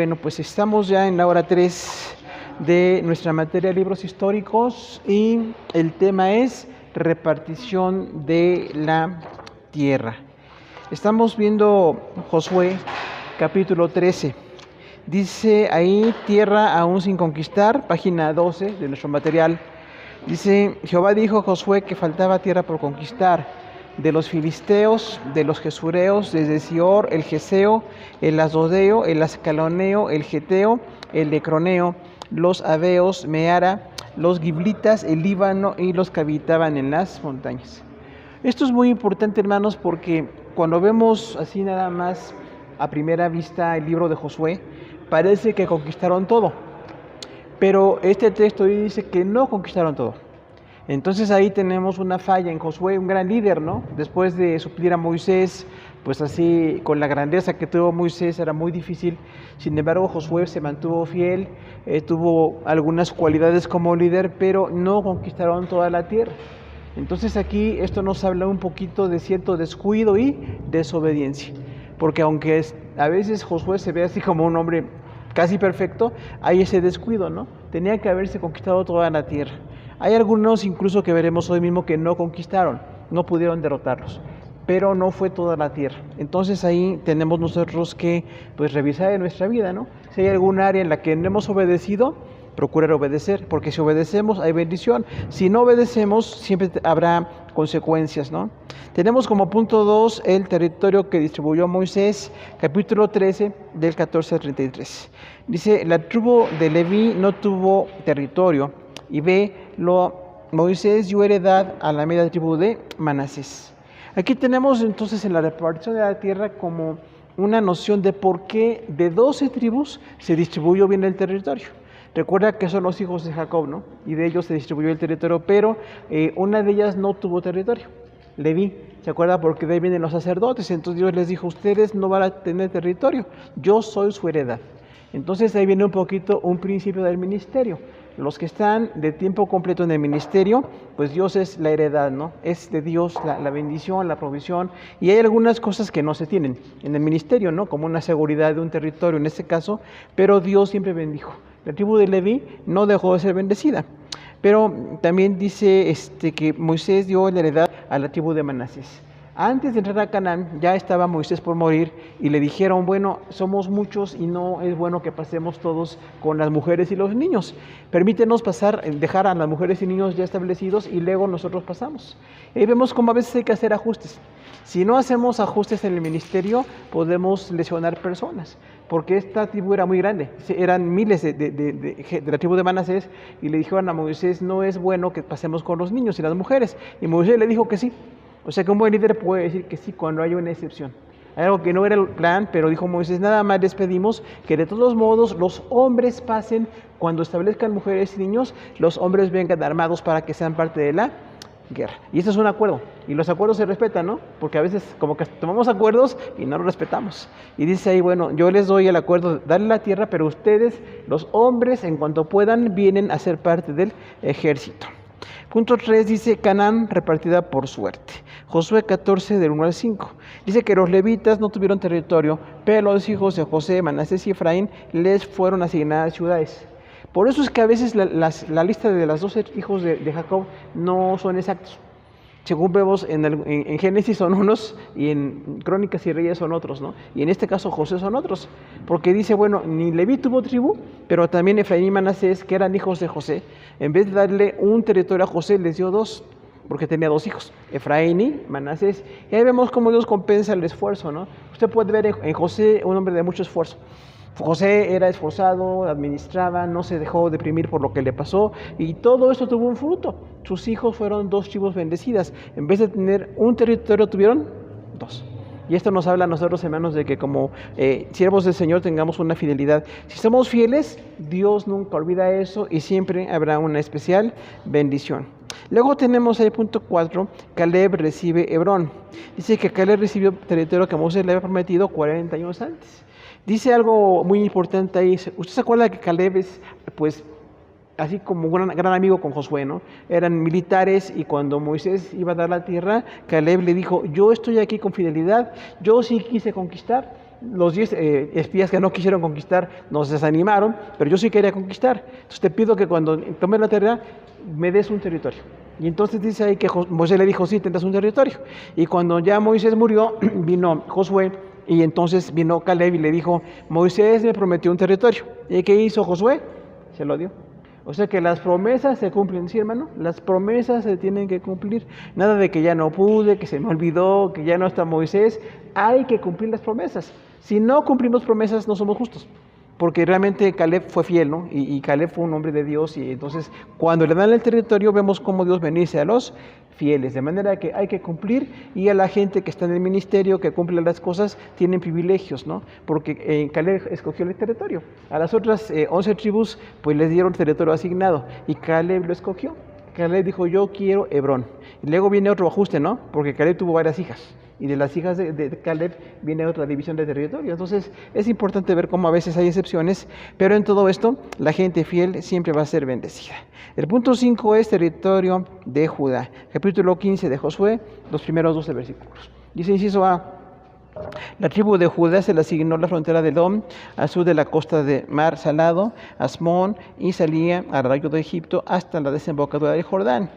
Bueno, pues estamos ya en la hora 3 de nuestra materia de libros históricos y el tema es repartición de la tierra. Estamos viendo Josué capítulo 13. Dice ahí tierra aún sin conquistar, página 12 de nuestro material. Dice, Jehová dijo a Josué que faltaba tierra por conquistar, de los filisteos, de los gesureos, desde Sior, el Geseo, el Asdodeo, el Ascaloneo, el Geteo, el Ecroneo, los Aveos, Meara, los Giblitas, el Líbano y los que habitaban en las montañas. Esto es muy importante, hermanos, porque cuando vemos así nada más a primera vista el libro de Josué, parece que conquistaron todo, pero este texto dice que no conquistaron todo. Entonces ahí tenemos una falla en Josué, un gran líder, ¿no? Después de suplir a Moisés, pues así con la grandeza que tuvo Moisés era muy difícil. Sin embargo, Josué se mantuvo fiel, tuvo algunas cualidades como líder, pero no conquistaron toda la tierra. Entonces aquí esto nos habla un poquito de cierto descuido y desobediencia, porque aunque a veces Josué se ve así como un hombre casi perfecto, hay ese descuido, ¿no? Tenía que haberse conquistado toda la tierra. Hay algunos incluso que veremos hoy mismo que no conquistaron, no pudieron derrotarlos, pero no fue toda la tierra. Entonces ahí tenemos nosotros que pues revisar en nuestra vida, ¿no? Si hay algún área en la que no hemos obedecido, procurar obedecer, porque si obedecemos hay bendición. Si no obedecemos, siempre habrá consecuencias, ¿no? Tenemos como punto 2 el territorio que distribuyó Moisés, capítulo 13, del 14 al 33. Dice, la tribu de Leví no tuvo territorio, y Moisés dio heredad a la media tribu de Manasés. Aquí tenemos entonces en la repartición de la tierra como una noción de por qué de 12 tribus se distribuyó bien el territorio. Recuerda que son los hijos de Jacob, ¿no? Y de ellos se distribuyó el territorio, pero una de ellas no tuvo territorio, Leví. ¿Se acuerda? Porque de ahí vienen los sacerdotes. Entonces Dios les dijo, ustedes no van a tener territorio, yo soy su heredad. Entonces ahí viene un poquito un principio del ministerio. Los que están de tiempo completo en el ministerio, pues Dios es la heredad, ¿no? Es de Dios la bendición, la provisión, y hay algunas cosas que no se tienen en el ministerio, ¿no? Como una seguridad de un territorio en este caso, pero Dios siempre bendijo. La tribu de Leví no dejó de ser bendecida, pero también dice que Moisés dio la heredad a la tribu de Manasés. Antes de entrar a Canaán, ya estaba Moisés por morir y le dijeron, bueno, somos muchos y no es bueno que pasemos todos con las mujeres y los niños. Permítenos dejar a las mujeres y niños ya establecidos y luego nosotros pasamos. Y vemos cómo a veces hay que hacer ajustes. Si no hacemos ajustes en el ministerio, podemos lesionar personas, porque esta tribu era muy grande, eran miles de la tribu de Manasés, y le dijeron a Moisés, no es bueno que pasemos con los niños y las mujeres. Y Moisés le dijo que sí. O sea que un buen líder puede decir que sí cuando hay una excepción. Hay algo que no era el plan, pero dijo Moisés, nada más les pedimos que de todos modos los hombres pasen, cuando establezcan mujeres y niños, los hombres vengan armados para que sean parte de la guerra. Y eso es un acuerdo, y los acuerdos se respetan, ¿no? Porque a veces como que tomamos acuerdos y no los respetamos. Y dice ahí, bueno, yo les doy el acuerdo, darle la tierra, pero ustedes, los hombres, en cuanto puedan, vienen a ser parte del ejército. Punto 3 dice, Canaán repartida por suerte. Josué 14, del 1 al 5. Dice que los levitas no tuvieron territorio, pero los hijos de José, Manasés y Efraín les fueron asignadas ciudades. Por eso es que a veces la lista de los 12 hijos de Jacob no son exactos. Según vemos en Génesis son unos, y en Crónicas y Reyes son otros, ¿no? Y en este caso José son otros, porque dice, bueno, ni Leví tuvo tribu, pero también Efraín y Manasés, que eran hijos de José, en vez de darle un territorio a José, les dio 2, porque tenía 2 hijos, Efraín y Manasés. Y ahí vemos cómo Dios compensa el esfuerzo, ¿no? Usted puede ver en José un hombre de mucho esfuerzo. José era esforzado, administraba, no se dejó deprimir por lo que le pasó, y todo esto tuvo un fruto. Sus hijos fueron 2 tribus bendecidas. En vez de tener un territorio, tuvieron 2. Y esto nos habla a nosotros, hermanos, de que como siervos del Señor tengamos una fidelidad. Si somos fieles, Dios nunca olvida eso y siempre habrá una especial bendición. Luego tenemos el punto 4, Caleb recibe Hebrón. Dice que Caleb recibió territorio que Moisés le había prometido 40 años antes. Dice algo muy importante ahí. ¿Usted se acuerda que Caleb es, pues, así como un gran amigo con Josué, ¿no? Eran militares, y cuando Moisés iba a dar la tierra, Caleb le dijo, yo estoy aquí con fidelidad, yo sí quise conquistar, Los 10 espías que no quisieron conquistar nos desanimaron, pero yo sí quería conquistar. Entonces te pido que cuando tomes la tierra me des un territorio. Y entonces dice ahí que Moisés le dijo, sí, tendrás un territorio. Y cuando ya Moisés murió, vino Josué, y entonces vino Caleb y le dijo, Moisés me prometió un territorio. ¿Y qué hizo Josué? Se lo dio. O sea que las promesas se cumplen, ¿sí, hermano? Las promesas se tienen que cumplir. Nada de que ya no pude, que se me olvidó, que ya no está Moisés. Hay que cumplir las promesas. Si no cumplimos promesas, no somos justos. Porque realmente Caleb fue fiel, ¿no? Y Caleb fue un hombre de Dios, y entonces cuando le dan el territorio vemos cómo Dios bendice a los fieles, de manera que hay que cumplir, y a la gente que está en el ministerio, que cumple las cosas, tienen privilegios, ¿no? Porque Caleb escogió el territorio. A las otras 11 tribus pues les dieron territorio asignado, y Caleb lo escogió. Caleb dijo, yo quiero Hebrón. Y luego viene otro ajuste, ¿no? Porque Caleb tuvo varias hijas. Y de las hijas de Caleb viene otra división de territorio. Entonces es importante ver cómo a veces hay excepciones, pero en todo esto la gente fiel siempre va a ser bendecida. El punto 5 es territorio de Judá. Capítulo 15 de Josué, los primeros 12 versículos. Dice inciso A. La tribu de Judá se le asignó la frontera de Edom, al sur de la costa de Mar Salado, Asmón, y salía al rayo de Egipto hasta la desembocadura del Jordán.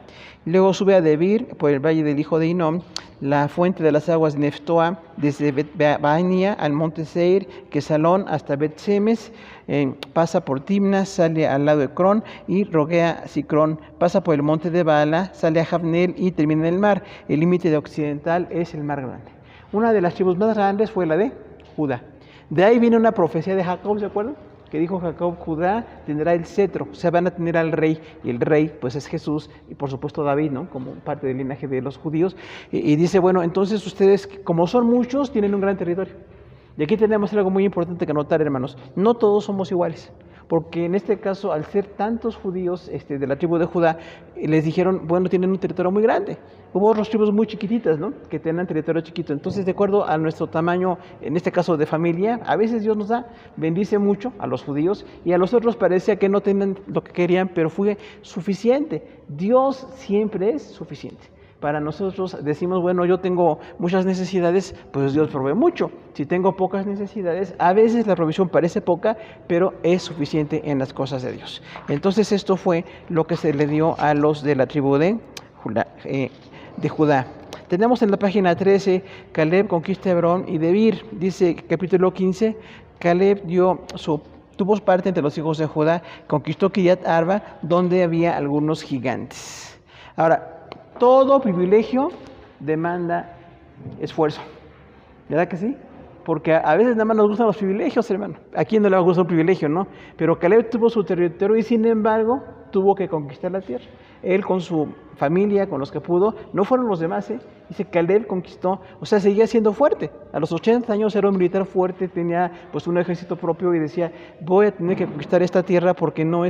Luego sube a Debir por el valle del hijo de Hinnom, la fuente de las aguas de Neftoa, desde Bet-Baania al monte Seir, Quesalón hasta Bet-Semes, pasa por Timna, sale al lado de Cron y roguea Sicrón, pasa por el monte de Baala, sale a Javnel y termina en el mar. El límite de occidental es el mar Grande. Una de las tribus más grandes fue la de Judá. De ahí viene una profecía de Jacob, ¿se acuerdan? Que dijo Jacob, Judá tendrá el cetro, o sea, van a tener al rey, y el rey pues es Jesús, y por supuesto David, ¿no? Como parte del linaje de los judíos, y dice, bueno, entonces ustedes, como son muchos, tienen un gran territorio. Y aquí tenemos algo muy importante que notar, hermanos, no todos somos iguales. Porque en este caso, al ser tantos judíos de la tribu de Judá, les dijeron, bueno, tienen un territorio muy grande. Hubo otras tribus muy chiquititas, ¿no? Que tenían territorio chiquito. Entonces, de acuerdo a nuestro tamaño, en este caso de familia, a veces Dios nos da, bendice mucho a los judíos, y a los otros parecía que no tenían lo que querían, pero fue suficiente. Dios siempre es suficiente. Para nosotros decimos, bueno, yo tengo muchas necesidades, pues Dios provee mucho. Si tengo pocas necesidades, a veces la provisión parece poca, pero es suficiente en las cosas de Dios. Entonces esto fue lo que se le dio a los de la tribu de Judá. Tenemos en la página 13, Caleb conquista Hebrón y Debir. Dice capítulo 15, Caleb tuvo parte entre los hijos de Judá, conquistó Kiriat Arba, donde había algunos gigantes. Ahora, todo privilegio demanda esfuerzo, ¿verdad que sí? Porque a veces nada más nos gustan los privilegios, hermano. ¿A quién no le gusta un privilegio, no? Pero Caleb tuvo su territorio y sin embargo tuvo que conquistar la tierra. Él con su familia, con los que pudo, no fueron los demás, Dice Caleb conquistó, o sea, seguía siendo fuerte. A los 80 años era un militar fuerte, tenía pues un ejército propio y decía, voy a tener que conquistar esta tierra porque no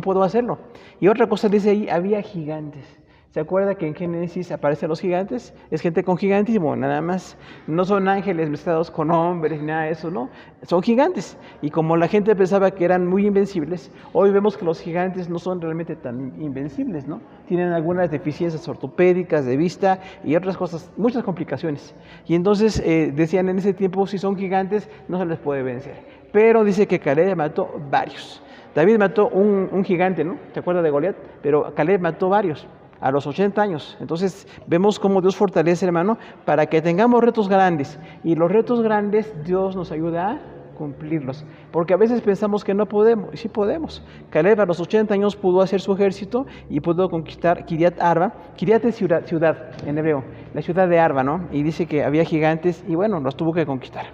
puedo hacerlo. Y otra cosa dice ahí, había gigantes. ¿Se acuerda que en Génesis aparecen los gigantes? Es gente con gigantismo, nada más. No son ángeles mezclados con hombres, ni nada de eso, ¿no? Son gigantes. Y como la gente pensaba que eran muy invencibles, hoy vemos que los gigantes no son realmente tan invencibles, ¿no? Tienen algunas deficiencias ortopédicas, de vista y otras cosas, muchas complicaciones. Y entonces decían en ese tiempo, si son gigantes, no se les puede vencer. Pero dice que Caleb mató varios. David mató un gigante, ¿no? ¿Se acuerda de Goliat? Pero Caleb mató varios a los 80 años. Entonces vemos cómo Dios fortalece, hermano, para que tengamos retos grandes. Y los retos grandes Dios nos ayuda a cumplirlos. Porque a veces pensamos que no podemos, y sí podemos. Caleb a los 80 años pudo hacer su ejército y pudo conquistar Kiriat Arba. Kiriat es ciudad en hebreo, la ciudad de Arba, ¿no? Y dice que había gigantes y bueno, los tuvo que conquistar.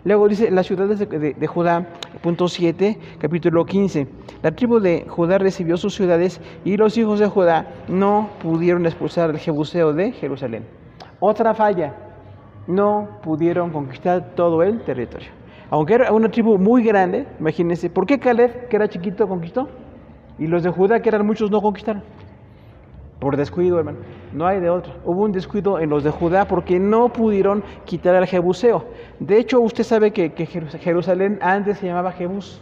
Luego dice las ciudades de Judá, punto 7, capítulo 15. La tribu de Judá recibió sus ciudades y los hijos de Judá no pudieron expulsar al jebuseo de Jerusalén. Otra falla, no pudieron conquistar todo el territorio. Aunque era una tribu muy grande, imagínense, ¿por qué Caleb, que era chiquito, conquistó? Y los de Judá, que eran muchos, no conquistaron. Por descuido, hermano, no hay de otra. Hubo un descuido en los de Judá porque no pudieron quitar al jebuseo. De hecho, usted sabe que Jerusalén antes se llamaba Jebús.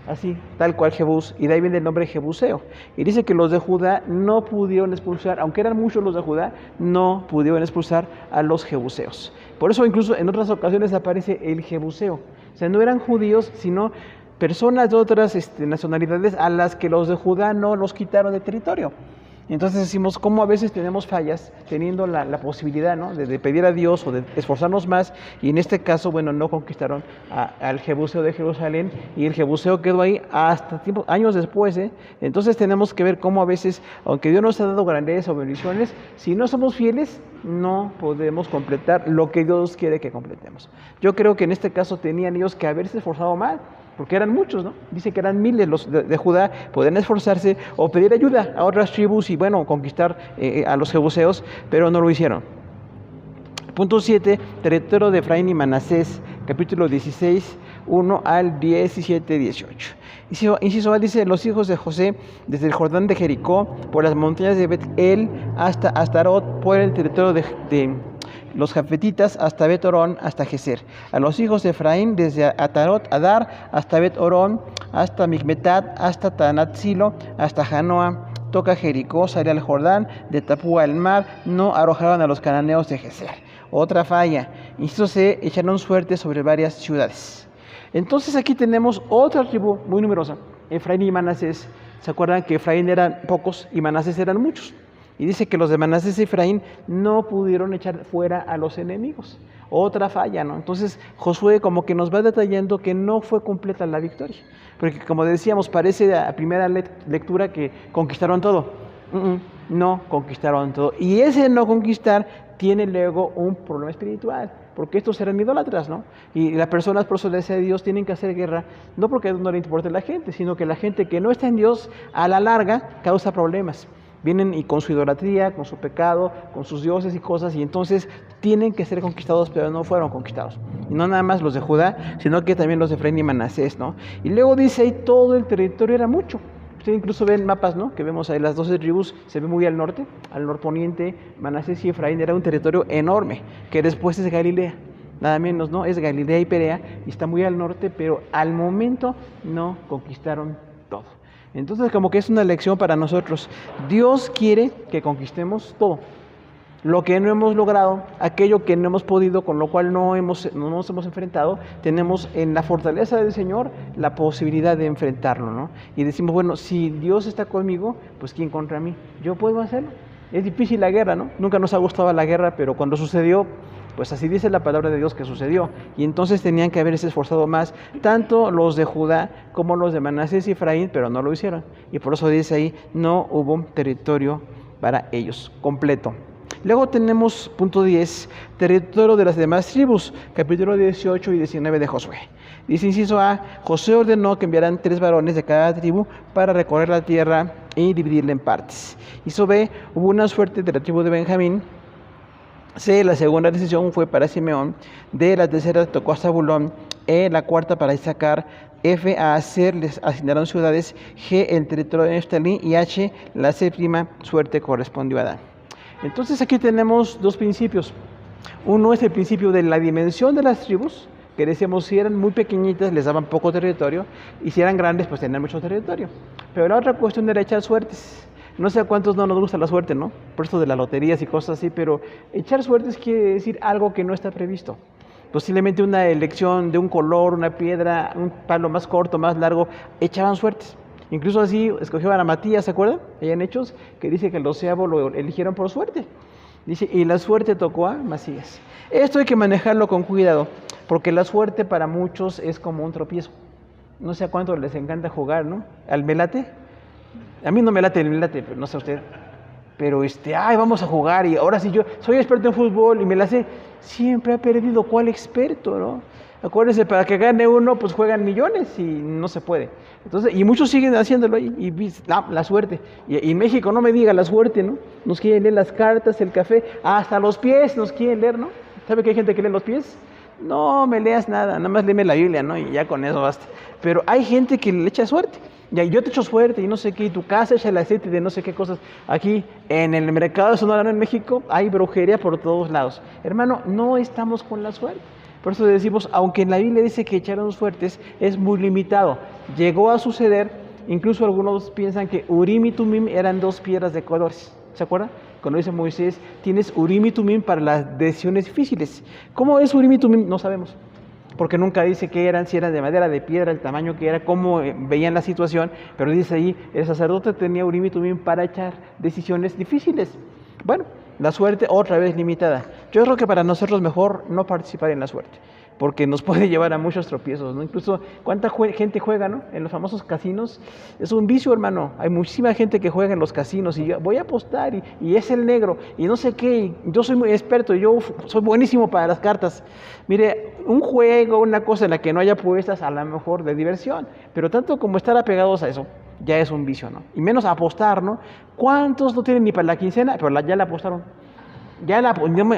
así, tal cual Jebús, y de ahí viene el nombre Jebuseo. Y dice que los de Judá no pudieron expulsar, aunque eran muchos los de Judá, no pudieron expulsar a los jebuseos. Por eso incluso en otras ocasiones aparece el Jebuseo. O sea, no eran judíos, sino personas de otras nacionalidades a las que los de Judá no los quitaron de territorio. Entonces decimos cómo a veces tenemos fallas teniendo la posibilidad, ¿no?, de pedir a Dios o de esforzarnos más, y en este caso, bueno, no conquistaron al Jebuseo de Jerusalén, y el Jebuseo quedó ahí hasta años después. Entonces tenemos que ver cómo a veces, aunque Dios nos ha dado grandeza o bendiciones, si no somos fieles, no podemos completar lo que Dios quiere que completemos. Yo creo que en este caso tenían ellos que haberse esforzado más, porque eran muchos, ¿no? Dice que eran miles los de Judá, podían esforzarse o pedir ayuda a otras tribus y, bueno, conquistar a los jebuseos, pero no lo hicieron. Punto 7, territorio de Efraín y Manasés, capítulo 16, 1 al 17, 18. Inciso A dice: los hijos de José, desde el Jordán de Jericó, por las montañas de Bet-El hasta Astarot, por el territorio de los jafetitas, hasta Bet-Orón, hasta Geser. A los hijos de Efraín, desde Atarot Adar, hasta Bet-Orón, hasta Micmetat, hasta Tanat-Silo, hasta Janoa, toca Jericó, sale al Jordán, de Tapúa al mar, no arrojaron a los cananeos de Geser. Otra falla, inciso C, echaron suerte sobre varias ciudades. Entonces aquí tenemos otra tribu muy numerosa, Efraín y Manasés. ¿Se acuerdan que Efraín eran pocos y Manasés eran muchos? Y dice que los de Manasés y Efraín no pudieron echar fuera a los enemigos. Otra falla, ¿no? Entonces Josué como que nos va detallando que no fue completa la victoria. Porque como decíamos, parece a primera lectura que conquistaron todo. No conquistaron todo. Y ese no conquistar tiene luego un problema espiritual, porque estos eran idólatras, ¿no? Y las personas, por eso le dice a Dios, tienen que hacer guerra, no porque no le importe la gente, sino que la gente que no está en Dios, a la larga, causa problemas. Vienen y con su idolatría, con su pecado, con sus dioses y cosas, y entonces tienen que ser conquistados, pero no fueron conquistados. Y no nada más los de Judá, sino que también los de Efraín y Manasés, ¿no? Y luego dice ahí todo el territorio era mucho. Ustedes incluso ven mapas, ¿no?, que vemos ahí las 12 tribus, se ve muy al norponiente, Manasés y Efraín era un territorio enorme, que después es Galilea, nada menos, ¿no? Es Galilea y Perea, y está muy al norte, pero al momento no conquistaron todo. Entonces como que es una lección para nosotros. Dios quiere que conquistemos todo. Lo que no hemos logrado, aquello que no hemos podido, con lo cual no nos hemos enfrentado, tenemos en la fortaleza del Señor la posibilidad de enfrentarlo, ¿no? Y decimos, bueno, si Dios está conmigo, pues ¿quién contra mí? Yo puedo hacerlo. Es difícil la guerra, ¿no? Nunca nos ha gustado la guerra, pero cuando sucedió, pues así dice la palabra de Dios que sucedió. Y entonces tenían que haberse esforzado más, tanto los de Judá como los de Manasés y Efraín, pero no lo hicieron. Y por eso dice ahí, no hubo territorio para ellos completo. Luego tenemos punto 10, territorio de las demás tribus, capítulo 18 y 19 de Josué. Dice inciso A, Josué ordenó que enviaran 3 varones de cada tribu para recorrer la tierra y dividirla en partes. Inciso B, hubo una suerte de la tribu de Benjamín. C, la segunda decisión fue para Simeón. D, la tercera tocó a Zabulón. E, la cuarta para Isaacar. F, a Aser les asignaron ciudades. G, el territorio de Neftalí. Y H, la séptima suerte correspondió a Dan. Entonces aquí tenemos dos principios. Uno es el principio de la dimensión de las tribus, que decíamos si eran muy pequeñitas les daban poco territorio, y si eran grandes pues tenían mucho territorio. Pero la otra cuestión era echar suertes. No sé a cuántos no nos gusta la suerte, ¿no? Por esto de las loterías y cosas así, pero echar suertes quiere decir algo que no está previsto. Posiblemente una elección de un color, una piedra, un palo más corto, más largo, echaban suertes. Incluso así escogieron a Matías, ¿se acuerdan? Allá en Hechos, que dice que el 12avo lo eligieron por suerte. Dice, y la suerte tocó a Macías. Esto hay que manejarlo con cuidado, porque la suerte para muchos es como un tropiezo. No sé a cuánto les encanta jugar, ¿no? ¿Al melate? A mí no me late el melate, pero no sé a usted. Pero vamos a jugar y ahora sí yo soy experto en fútbol y me la sé. Siempre ha perdido. ¿Cuál experto, no? Acuérdense, para que gane uno, pues juegan millones y no se puede. Entonces, y muchos siguen haciéndolo y la suerte. Y México, no me diga la suerte, ¿no? Nos quieren leer las cartas, el café, hasta los pies nos quieren leer, ¿no? ¿Sabe que hay gente que lee los pies? No me leas nada más léeme la Biblia, ¿no? Y ya con eso basta. Pero hay gente que le echa suerte. Y yo te echo suerte y no sé qué, y tu casa echa el aceite de no sé qué cosas. Aquí en el mercado de Sonora, en México, hay brujería por todos lados. Hermano, no estamos con la suerte. Por eso decimos, aunque en la Biblia dice que echaron suertes, es muy limitado. Llegó a suceder, incluso algunos piensan que Urim y Tumim eran dos piedras de colores. ¿Se acuerdan? Cuando dice Moisés, tienes Urim y Tumim para las decisiones difíciles. ¿Cómo es Urim y Tumim? No sabemos. Porque nunca dice qué eran, si eran de madera, de piedra, el tamaño que era, cómo veían la situación. Pero dice ahí, el sacerdote tenía Urim y Tumim para echar decisiones difíciles. Bueno, la suerte otra vez limitada. Yo creo que para nosotros mejor no participar en la suerte, porque nos puede llevar a muchos tropiezos, ¿no? Incluso cuánta gente juega, ¿no? En los famosos casinos. Es un vicio, hermano. Hay muchísima gente que juega en los casinos y yo voy a apostar y es el negro y no sé qué. Y yo soy muy experto, yo soy buenísimo para las cartas. Mire, un juego, una cosa en la que no haya apuestas, a lo mejor de diversión, pero tanto como estar apegados a eso, ya es un vicio, ¿no? Y menos apostar, ¿no? ¿Cuántos no tienen ni para la quincena, pero ya la apostaron?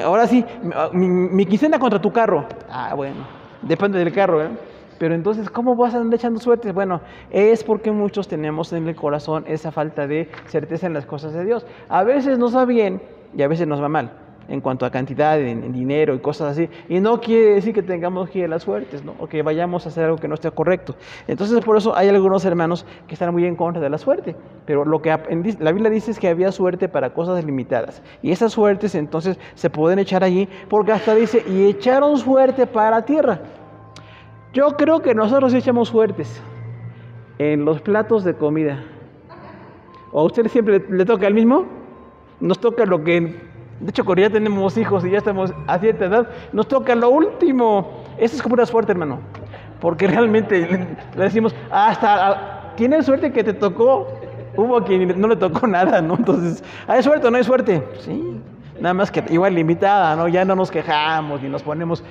Ahora sí, mi quincena contra tu carro. Ah, bueno, depende del carro, ¿eh? Pero entonces, ¿cómo vas a andar echando suertes? Bueno, es porque muchos tenemos en el corazón esa falta de certeza en las cosas de Dios. A veces nos va bien y a veces nos va mal, en cuanto a cantidad, en dinero y cosas así. Y no quiere decir que tengamos que ir a las suertes, ¿no? O que vayamos a hacer algo que no esté correcto. Entonces, por eso hay algunos hermanos que están muy en contra de la suerte. Pero lo que la Biblia dice es que había suerte para cosas limitadas. Y esas suertes entonces se pueden echar allí, porque hasta dice, y echaron suerte para la tierra. Yo creo que nosotros echamos suertes en los platos de comida. ¿O a usted siempre le toca el mismo? Nos toca lo que... De hecho, cuando ya tenemos hijos y ya estamos a cierta edad, nos toca lo último. Eso es como una suerte, hermano. Porque realmente le decimos, tienes suerte que te tocó. Hubo a quien no le tocó nada, ¿no? Entonces, ¿hay suerte o no hay suerte? Sí. Nada más que igual limitada, ¿no? Ya no nos quejamos ni nos ponemos,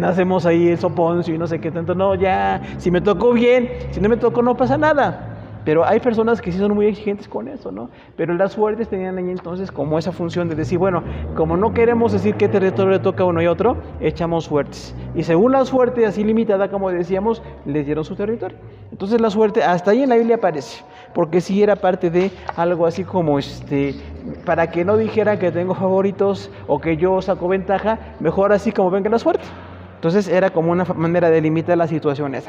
hacemos ahí el soponcio y no sé qué tanto. No, ya, si me tocó bien, si no me tocó no pasa nada. Pero hay personas que sí son muy exigentes con eso, ¿no? Pero las suertes tenían ahí entonces como esa función de decir, bueno, como no queremos decir qué territorio le toca a uno y otro, echamos suertes. Y según la suerte así limitada, como decíamos, les dieron su territorio. Entonces la suerte hasta ahí en la Biblia aparece, porque sí era parte de algo así como para que no dijera que tengo favoritos o que yo saco ventaja, mejor así como venga la suerte. Entonces era como una manera de limitar las situaciones.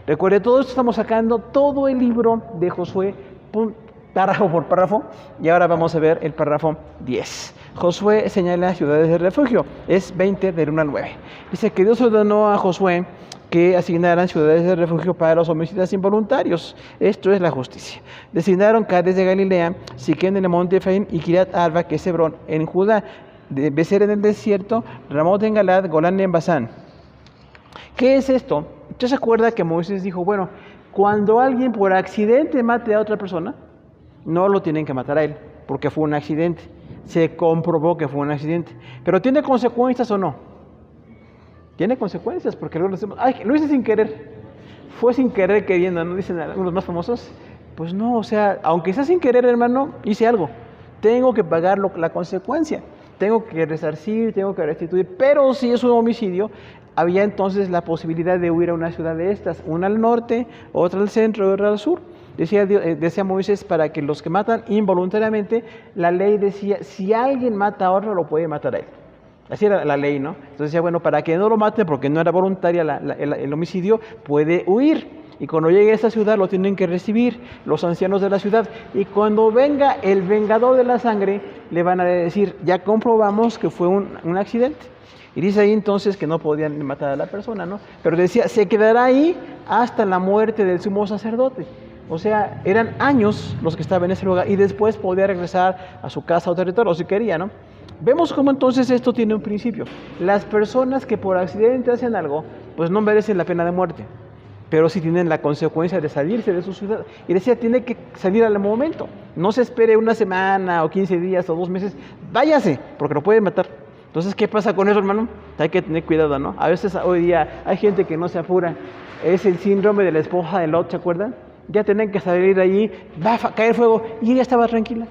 Recuerde, todo esto estamos sacando todo el libro de Josué, párrafo por párrafo, y ahora vamos a ver el párrafo 10. Josué señala ciudades de refugio, es 20 del 1 al 9. Dice que Dios ordenó a Josué que asignaran ciudades de refugio para los homicidas involuntarios. Esto es la justicia. Designaron Cades de Galilea, Siquén en el monte Efraín y Kiriat Arba, que es Hebrón, en Judá, Becer en el desierto, Ramot en Galad, Golán en Basán. ¿Qué es esto? ¿Usted se acuerda que Moisés dijo, bueno, cuando alguien por accidente mate a otra persona, no lo tienen que matar a él, porque fue un accidente? Se comprobó que fue un accidente. ¿Pero tiene consecuencias o no? Tiene consecuencias, porque luego decimos, lo hice sin querer. Fue sin querer queriendo, ¿no? Dicen algunos más famosos. Pues no, o sea, aunque sea sin querer, hermano, hice algo. Tengo que pagar la consecuencia. Tengo que resarcir, tengo que restituir. Pero si es un homicidio, había entonces la posibilidad de huir a una ciudad de estas, una al norte, otra al centro, otra al sur. Decía Moisés, para que los que matan involuntariamente, la ley decía, si alguien mata a otro, lo puede matar a él. Así era la ley, ¿no? Entonces decía, bueno, para que no lo mate, porque no era voluntaria el homicidio, puede huir. Y cuando llegue a esa ciudad lo tienen que recibir los ancianos de la ciudad. Y cuando venga el vengador de la sangre, le van a decir, ya comprobamos que fue un accidente. Y dice ahí entonces que no podían matar a la persona, ¿no? Pero decía, se quedará ahí hasta la muerte del sumo sacerdote. O sea, eran años los que estaban en ese lugar y después podía regresar a su casa o territorio, si quería, ¿no? Vemos cómo entonces esto tiene un principio. Las personas que por accidente hacen algo, pues no merecen la pena de muerte, pero sí tienen la consecuencia de salirse de su ciudad. Y decía, tiene que salir al momento. No se espere una semana o 15 días o 2 meses. Váyase, porque lo pueden matar. Entonces, ¿qué pasa con eso, hermano? Hay que tener cuidado, ¿no? A veces hoy día hay gente que no se apura. Es el síndrome de la esposa de Lot, ¿se acuerdan? Ya tenían que salir allí, va a caer fuego. Y ella estaba tranquila,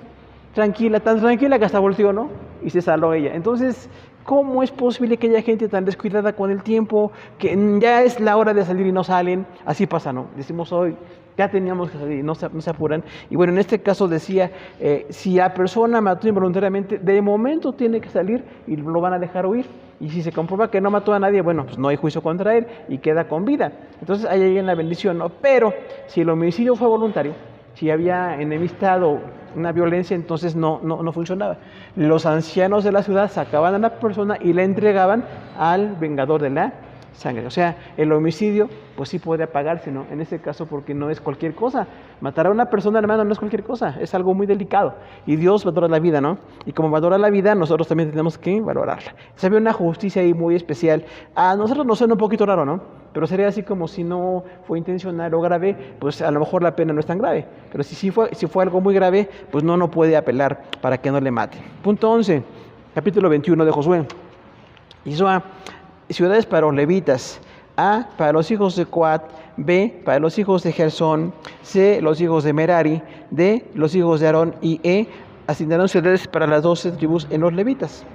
tan tranquila que hasta volteó, ¿no? Y se saló ella. Entonces, ¿cómo es posible que haya gente tan descuidada con el tiempo, que ya es la hora de salir y no salen? Así pasa, ¿no? Decimos hoy, ya teníamos que salir, no se apuran. Y bueno, en este caso decía, si la persona mató involuntariamente, de momento tiene que salir y lo van a dejar huir. Y si se comprueba que no mató a nadie, bueno, pues no hay juicio contra él y queda con vida. Entonces ahí hay la bendición, ¿no? Pero si el homicidio fue voluntario, si había enemistad o una violencia, entonces no funcionaba. Los ancianos de la ciudad sacaban a la persona y la entregaban al vengador de la sangre. O sea, el homicidio, pues sí puede apagarse, ¿no? En este caso, porque no es cualquier cosa. Matar a una persona, hermano, no es cualquier cosa, es algo muy delicado. Y Dios valora la vida, ¿no? Y como valora la vida, nosotros también tenemos que valorarla. Se ve una justicia ahí muy especial. A nosotros nos suena un poquito raro, ¿no? Pero sería así como si no fue intencional o grave, pues a lo mejor la pena no es tan grave. Pero si fue algo muy grave, pues no puede apelar para que no le mate. Punto 11, capítulo 21 de Josué. Hizo ciudades para los levitas: A, para los hijos de Coat; B, para los hijos de Gersón; C, los hijos de Merari; D, los hijos de Aarón; y E, asignaron ciudades para las 12 tribus en los levitas.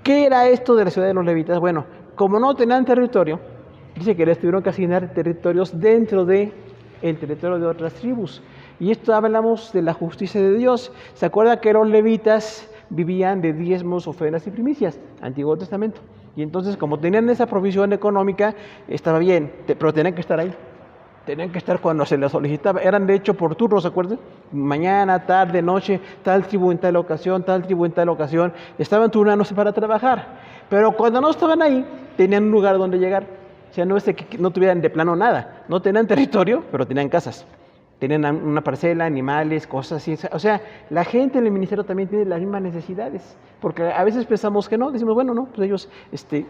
¿Qué era esto de la ciudad de los levitas? Bueno, como no tenían territorio, dice que les tuvieron que asignar territorios dentro del territorio de otras tribus. Y esto hablamos de la justicia de Dios. ¿Se acuerda que los levitas vivían de diezmos, ofrendas y primicias? Antiguo Testamento. Y entonces, como tenían esa provisión económica, estaba bien, pero tenían que estar ahí. Tenían que estar cuando se les solicitaba. Eran de hecho por turnos, ¿se acuerdan? Mañana, tarde, noche, tal tribu en tal ocasión, tal tribu en tal ocasión. Estaban turnándose para trabajar. Pero cuando no estaban ahí, tenían un lugar donde llegar. O sea, no es que no tuvieran de plano nada. No tenían territorio, pero tenían casas. Tenían una parcela, animales, cosas así. O sea, la gente en el ministerio también tiene las mismas necesidades. Porque a veces pensamos que no, decimos, bueno, no, pues ellos,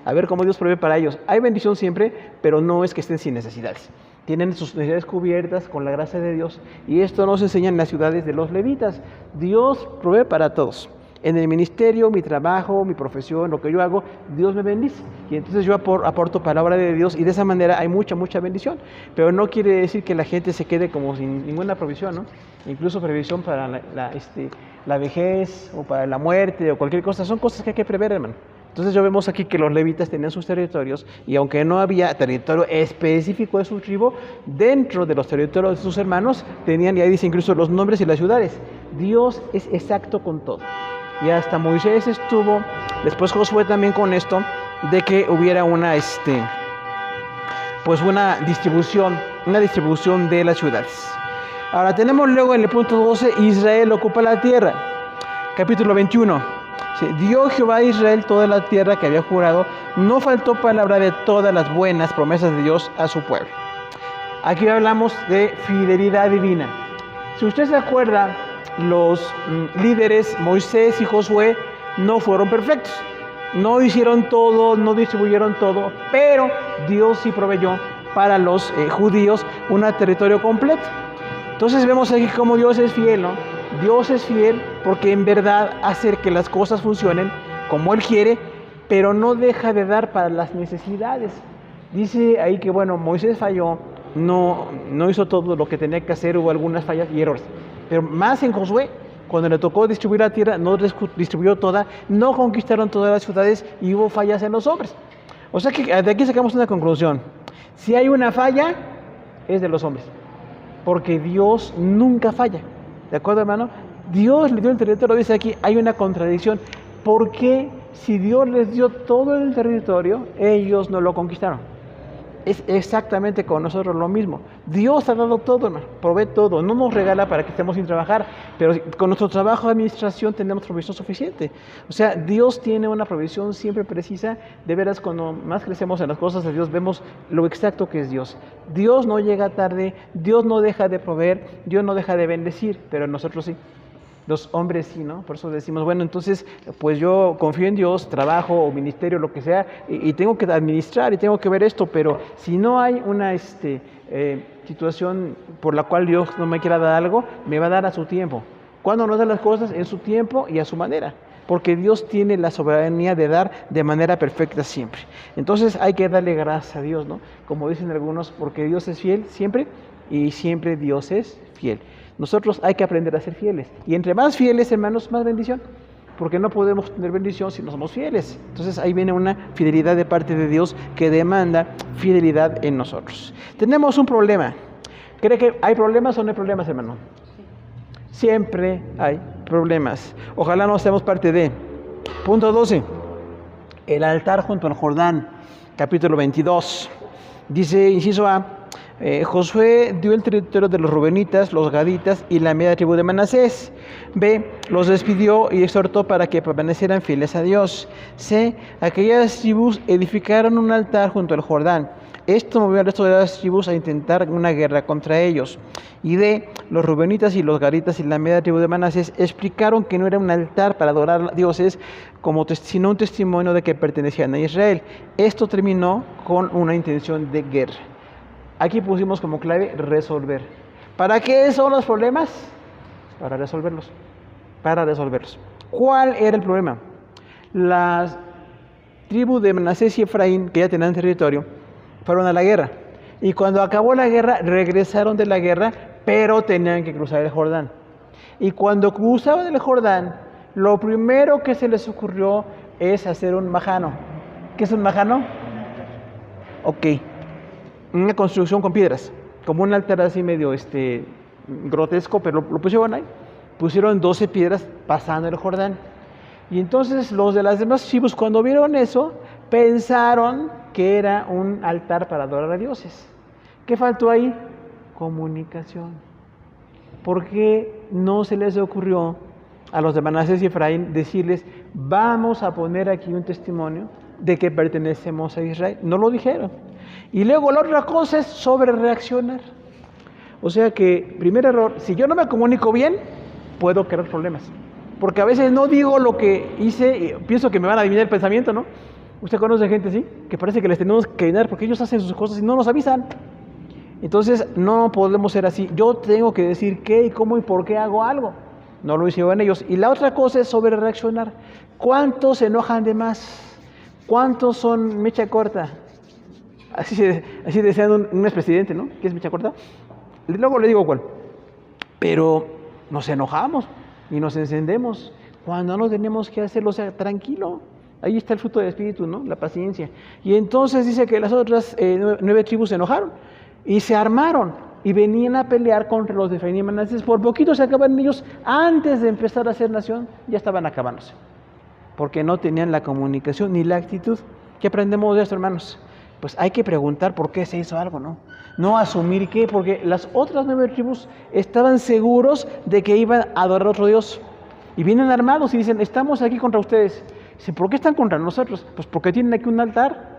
a ver cómo Dios provee para ellos. Hay bendición siempre, pero no es que estén sin necesidades. Tienen sus necesidades cubiertas con la gracia de Dios. Y esto nos enseña en las ciudades de los levitas. Dios provee para todos. En el ministerio, mi trabajo, mi profesión, lo que yo hago, Dios me bendice. Y entonces yo aporto palabra de Dios y de esa manera hay mucha bendición. Pero no quiere decir que la gente se quede como sin ninguna provisión, ¿no? Incluso previsión para la vejez o para la muerte o cualquier cosa. Son cosas que hay que prever, hermano. Entonces yo vemos aquí que los levitas tenían sus territorios y aunque no había territorio específico de su tribu, dentro de los territorios de sus hermanos tenían, y ahí dice incluso los nombres y las ciudades. Dios es exacto con todo. Y hasta Moisés estuvo, después Josué también con esto, de que hubiera una distribución de las ciudades. Ahora tenemos luego en el punto 12, Israel ocupa la tierra. Capítulo 21. Dio Jehová a Israel toda la tierra que había jurado, no faltó palabra de todas las buenas promesas de Dios a su pueblo. Aquí hablamos de fidelidad divina. Si usted se acuerda, los líderes Moisés y Josué no fueron perfectos, no hicieron todo, no distribuyeron todo, pero Dios sí proveyó para los judíos un territorio completo. Entonces vemos aquí cómo Dios es fiel, ¿no? Dios es fiel porque en verdad hace que las cosas funcionen como Él quiere, pero no deja de dar para las necesidades. Dice ahí que bueno, Moisés falló, no hizo todo lo que tenía que hacer, hubo algunas fallas y errores. Pero más en Josué, cuando le tocó distribuir la tierra, no distribuyó toda, no conquistaron todas las ciudades y hubo fallas en los hombres. O sea que de aquí sacamos una conclusión. Si hay una falla, es de los hombres. Porque Dios nunca falla. ¿De acuerdo, hermano? Dios le dio el territorio, dice aquí, hay una contradicción. ¿Por qué si Dios les dio todo el territorio, ellos no lo conquistaron? Es exactamente con nosotros lo mismo. Dios ha dado todo, hermano, provee todo, no nos regala para que estemos sin trabajar, pero con nuestro trabajo de administración tenemos provisión suficiente. O sea, Dios tiene una provisión siempre precisa. De veras, cuando más crecemos en las cosas de Dios, vemos lo exacto que es Dios. Dios no llega tarde, Dios no deja de proveer, Dios no deja de bendecir, pero nosotros sí. Los hombres sí, ¿no? Por eso decimos, bueno, entonces, pues yo confío en Dios, trabajo o ministerio, lo que sea, y tengo que administrar y tengo que ver esto, pero si no hay una situación por la cual Dios no me quiera dar algo, me va a dar a su tiempo. ¿Cuándo nos da las cosas? En su tiempo y a su manera, porque Dios tiene la soberanía de dar de manera perfecta siempre. Entonces hay que darle gracias a Dios, ¿no? Como dicen algunos, porque Dios es fiel siempre y siempre Dios es fiel. Nosotros hay que aprender a ser fieles. Y entre más fieles, hermanos, más bendición. Porque no podemos tener bendición si no somos fieles. Entonces ahí viene una fidelidad de parte de Dios que demanda fidelidad en nosotros. Tenemos un problema. ¿Cree que hay problemas o no hay problemas, hermano? Siempre hay problemas. Ojalá no seamos parte de. Punto 12. El altar junto al Jordán, capítulo 22. Dice, inciso A, Josué dio el territorio de los rubenitas, los gaditas y la media tribu de Manasés. B, los despidió y exhortó para que permanecieran fieles a Dios. C, aquellas tribus edificaron un altar junto al Jordán. Esto movió al resto de las tribus a intentar una guerra contra ellos. Y D, los rubenitas y los gaditas y la media tribu de Manasés explicaron que no era un altar para adorar a dioses, sino un testimonio de que pertenecían a Israel. Esto terminó con una intención de guerra. Aquí pusimos como clave resolver. ¿Para qué son los problemas? Para resolverlos. Para resolverlos. ¿Cuál era el problema? Las tribus de Manasés y Efraín, que ya tenían territorio, fueron a la guerra. Y cuando acabó la guerra, regresaron de la guerra, pero tenían que cruzar el Jordán. Y cuando cruzaban el Jordán, lo primero que se les ocurrió es hacer un majano. ¿Qué es un majano? Ok. Una construcción con piedras, como un altar así medio grotesco, pero lo pusieron ahí. Pusieron 12 piedras pasando el Jordán. Y entonces los de las demás tribus, cuando vieron eso, pensaron que era un altar para adorar a dioses. ¿Qué faltó ahí? Comunicación. ¿Por qué no se les ocurrió a los de Manasés y Efraín decirles, vamos a poner aquí un testimonio de que pertenecemos a Israel? No lo dijeron. Y luego la otra cosa es sobre reaccionar. O sea que, primer error, si yo no me comunico bien, puedo crear problemas. Porque a veces no digo lo que hice y pienso que me van a adivinar el pensamiento, ¿no? Usted conoce gente así, que parece que les tenemos que adivinar porque ellos hacen sus cosas y no nos avisan. Entonces, no podemos ser así. Yo tengo que decir qué y cómo y por qué hago algo. No lo hicieron ellos. Y la otra cosa es sobre reaccionar. ¿Cuántos se enojan de más? ¿Cuántos son mecha corta? Así decían un expresidente, ¿no? ¿Qué es mecha corta? Luego le digo cuál. Pero nos enojamos y nos encendemos cuando no tenemos que hacerlo, o sea, tranquilo. Ahí está el fruto del espíritu, ¿no? La paciencia. Y entonces dice que las otras 9 tribus se enojaron y se armaron y venían a pelear contra los de Efraín y Manasés. Por poquito se acaban ellos. Antes de empezar a ser nación, ya estaban acabándose. Porque no tenían la comunicación ni la actitud. ¿Qué aprendemos de esto, hermanos? Pues hay que preguntar por qué se hizo algo, ¿no? No asumir qué, porque las otras 9 tribus estaban seguros de que iban a adorar a otro Dios. Y vienen armados y dicen, estamos aquí contra ustedes. Dicen, ¿por qué están contra nosotros? Pues porque tienen aquí un altar.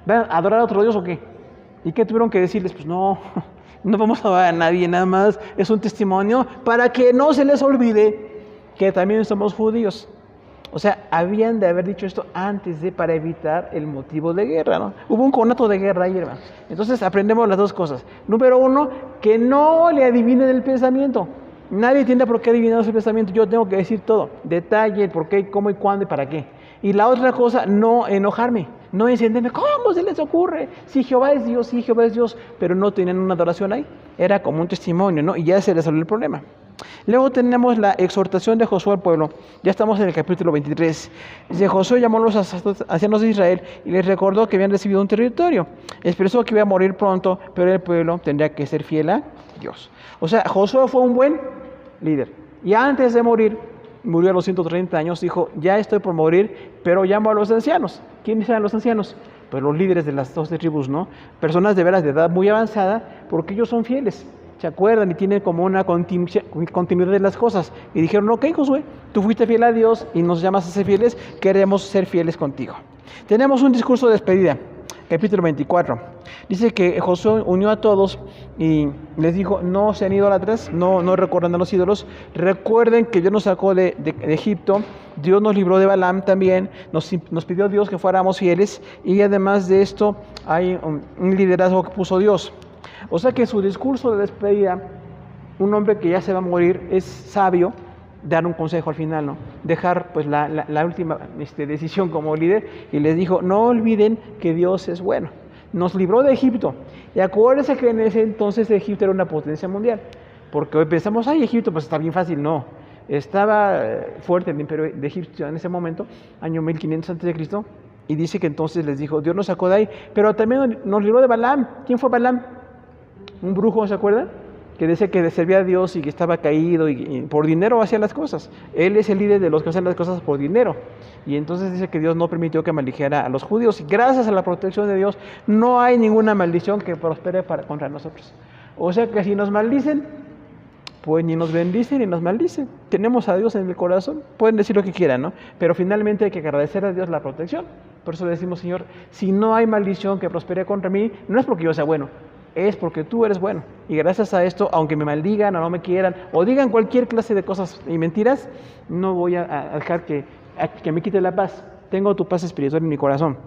¿Van a adorar a otro Dios o qué? ¿Y qué tuvieron que decirles? Pues no vamos a adorar a nadie, nada más. Es un testimonio para que no se les olvide que también somos judíos. O sea, habían de haber dicho esto antes para evitar el motivo de guerra, ¿no? Hubo un conato de guerra ahí, hermano. Entonces aprendemos las dos cosas. Número 1, que no le adivinen el pensamiento. Nadie tiene por qué adivinar su pensamiento. Yo tengo que decir todo. Detalle, por qué, cómo y cuándo y para qué. Y la otra cosa, no enojarme. No encenderme. ¿Cómo se les ocurre? Si Jehová es Dios, sí, Jehová es Dios. Pero no tenían una adoración ahí. Era como un testimonio, ¿no? Y ya se les salió el problema. Luego tenemos la exhortación de Josué al pueblo. Ya estamos en el capítulo 23. Dice, Josué llamó a los ancianos de Israel y les recordó que habían recibido un territorio. Expresó que iba a morir pronto, pero el pueblo tendría que ser fiel a Dios. O sea, Josué fue un buen líder. Y antes de morir, murió a los 130 años, dijo, ya estoy por morir, pero llamo a los ancianos. ¿Quiénes eran los ancianos? Pues los líderes de las 12 tribus, ¿no? Personas de veras de edad muy avanzada, porque ellos son fieles. Se acuerdan y tienen como una continuidad de las cosas. Y dijeron, ok, Josué, tú fuiste fiel a Dios y nos llamas a ser fieles, queremos ser fieles contigo. Tenemos un discurso de despedida, capítulo 24. Dice que Josué unió a todos y les dijo, no sean idólatras, no recuerdan a los ídolos. Recuerden que Dios nos sacó de Egipto, Dios nos libró de Balaam también, nos pidió Dios que fuéramos fieles. Y además de esto hay un liderazgo que puso Dios. O sea que en su discurso de despedida, un hombre que ya se va a morir es sabio dar un consejo al final, ¿no? Dejar pues la última decisión como líder y les dijo, no olviden que Dios es bueno. Nos libró de Egipto. Y acuérdense que en ese entonces Egipto era una potencia mundial. Porque hoy pensamos, ay, Egipto pues está bien fácil. No, estaba fuerte el imperio de Egipto en ese momento, año 1500 a.C. Y dice que entonces les dijo, Dios nos sacó de ahí, pero también nos libró de Balaam. ¿Quién fue Balaam? un brujo, ¿se acuerdan? Que decía que servía a Dios y que estaba caído y por dinero hacía las cosas. Él es el líder de los que hacen las cosas por dinero. Y entonces dice que Dios no permitió que maldijera a los judíos. Y gracias a la protección de Dios no hay ninguna maldición que prospere contra nosotros. O sea que si nos maldicen, pues ni nos bendicen ni nos maldicen. Tenemos a Dios en el corazón. Pueden decir lo que quieran, ¿no? Pero finalmente hay que agradecer a Dios la protección. Por eso le decimos, Señor, si no hay maldición que prospere contra mí, no es porque yo sea bueno, es porque tú eres bueno. Y gracias a esto, aunque me maldigan o no me quieran, o digan cualquier clase de cosas y mentiras, no voy a dejar que me quite la paz. Tengo tu paz espiritual en mi corazón.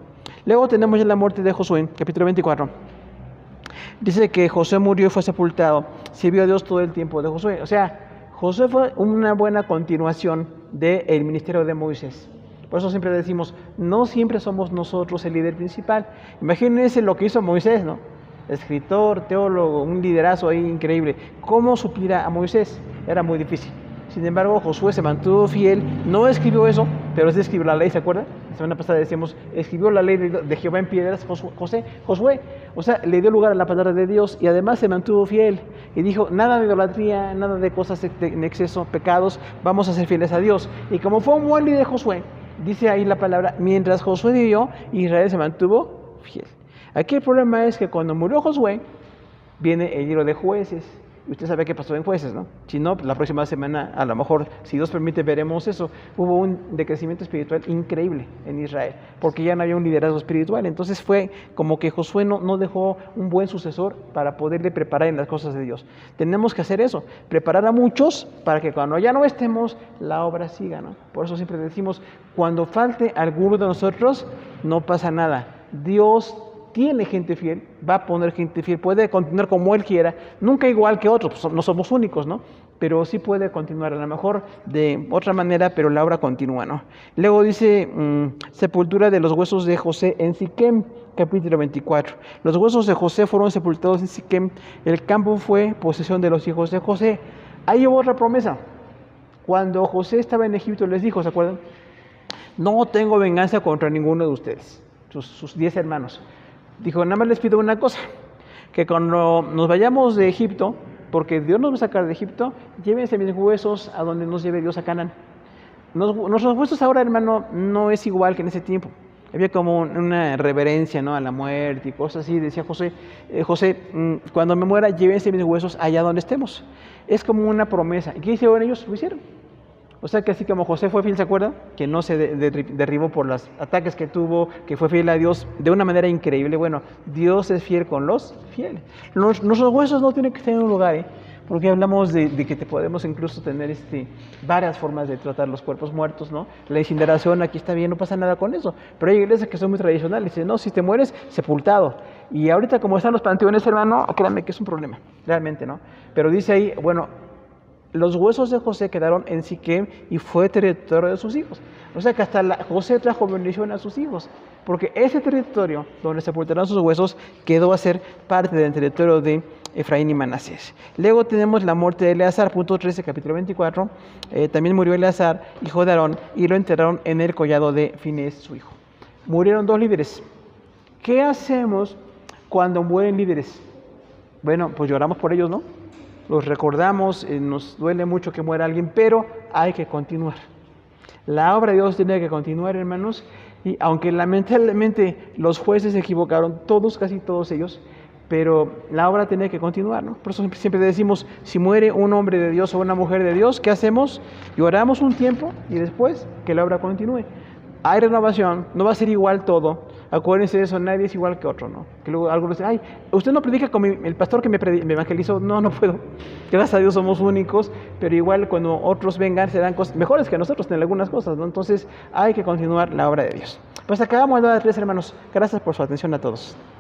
Luego tenemos ya la muerte de Josué, capítulo 24. Dice que Josué murió y fue sepultado. Sirvió a Dios todo el tiempo de Josué. O sea, Josué fue una buena continuación del ministerio de Moisés. Por eso siempre decimos, no siempre somos nosotros el líder principal. Imagínense lo que hizo Moisés, ¿no? Escritor, teólogo, un liderazo ahí increíble. ¿Cómo suplir a Moisés? Era muy difícil. Sin embargo, Josué se mantuvo fiel, no escribió eso, pero sí escribió la ley, ¿se acuerdan? La semana pasada decíamos, escribió la ley de Jehová en piedras, Josué. O sea, le dio lugar a la palabra de Dios y además se mantuvo fiel. Y dijo, nada de idolatría, nada de cosas en exceso, pecados, vamos a ser fieles a Dios. Y como fue un buen líder Josué, dice ahí la palabra, mientras Josué vivió, Israel se mantuvo fiel. Aquí el problema es que cuando murió Josué, viene el libro de Jueces. Usted sabe qué pasó en Jueces, ¿no? Si no, la próxima semana, a lo mejor, si Dios permite, veremos eso. Hubo un decrecimiento espiritual increíble en Israel, porque ya no había un liderazgo espiritual. Entonces fue como que Josué no dejó un buen sucesor para poderle preparar en las cosas de Dios. Tenemos que hacer eso, preparar a muchos para que cuando ya no estemos, la obra siga, ¿no? Por eso siempre decimos, cuando falte alguno de nosotros, no pasa nada. Dios tiene gente fiel, va a poner gente fiel, puede continuar como Él quiera, nunca igual que otros, pues no somos únicos, ¿no? Pero sí puede continuar, a lo mejor de otra manera, pero la obra continúa, ¿no? Luego dice, sepultura de los huesos de José en Siquem, capítulo 24. Los huesos de José fueron sepultados en Siquem, el campo fue posesión de los hijos de José. Ahí hubo otra promesa. Cuando José estaba en Egipto les dijo, ¿se acuerdan? No tengo venganza contra ninguno de ustedes, sus 10 hermanos. Dijo, nada más les pido una cosa, que cuando nos vayamos de Egipto, porque Dios nos va a sacar de Egipto, llévense mis huesos a donde nos lleve Dios a Canaán. Nuestros huesos ahora, hermano, no es igual que en ese tiempo. Había como una reverencia, ¿no?, a la muerte y cosas así. Decía José, cuando me muera, llévense mis huesos allá donde estemos. Es como una promesa. ¿Y qué hicieron ellos? Lo hicieron. O sea que así como José fue fiel, ¿se acuerdan? Que no se derribó por los ataques que tuvo, que fue fiel a Dios de una manera increíble. Bueno, Dios es fiel con los fieles. Nuestros huesos no tienen que estar en un lugar, ¿eh? Porque hablamos de que podemos incluso tener varias formas de tratar los cuerpos muertos, ¿no? La incineración, aquí está bien, no pasa nada con eso. Pero hay iglesias que son muy tradicionales, dicen, no, si te mueres, sepultado. Y ahorita como están los panteones, hermano, créanme que es un problema, realmente, ¿no? Pero dice ahí, bueno, los huesos de José quedaron en Siquem y fue territorio de sus hijos. O sea que hasta José trajo bendición a sus hijos, porque ese territorio donde sepultaron sus huesos quedó a ser parte del territorio de Efraín y Manasés. Luego tenemos la muerte de Eleazar, punto 13, capítulo 24. También murió Eleazar, hijo de Aarón, y lo enterraron en el collado de Finés, su hijo. Murieron 2 líderes. ¿Qué hacemos cuando mueren líderes? Bueno, pues lloramos por ellos, ¿no? Los recordamos, nos duele mucho que muera alguien, pero hay que continuar. La obra de Dios tiene que continuar, hermanos, y aunque lamentablemente los jueces se equivocaron, casi todos ellos, pero la obra tiene que continuar, ¿no? Por eso siempre decimos, si muere un hombre de Dios o una mujer de Dios, ¿qué hacemos? Lloramos un tiempo y después que la obra continúe. Hay renovación, no va a ser igual todo. Acuérdense de eso, nadie es igual que otro, ¿no? Que luego algunos dicen, ay, usted no predica con el pastor que me evangelizó. No puedo. Gracias a Dios somos únicos, pero igual cuando otros vengan serán cosas mejores que nosotros en algunas cosas, ¿no? Entonces hay que continuar la obra de Dios. Pues acabamos de dar 3, hermanos. Gracias por su atención a todos.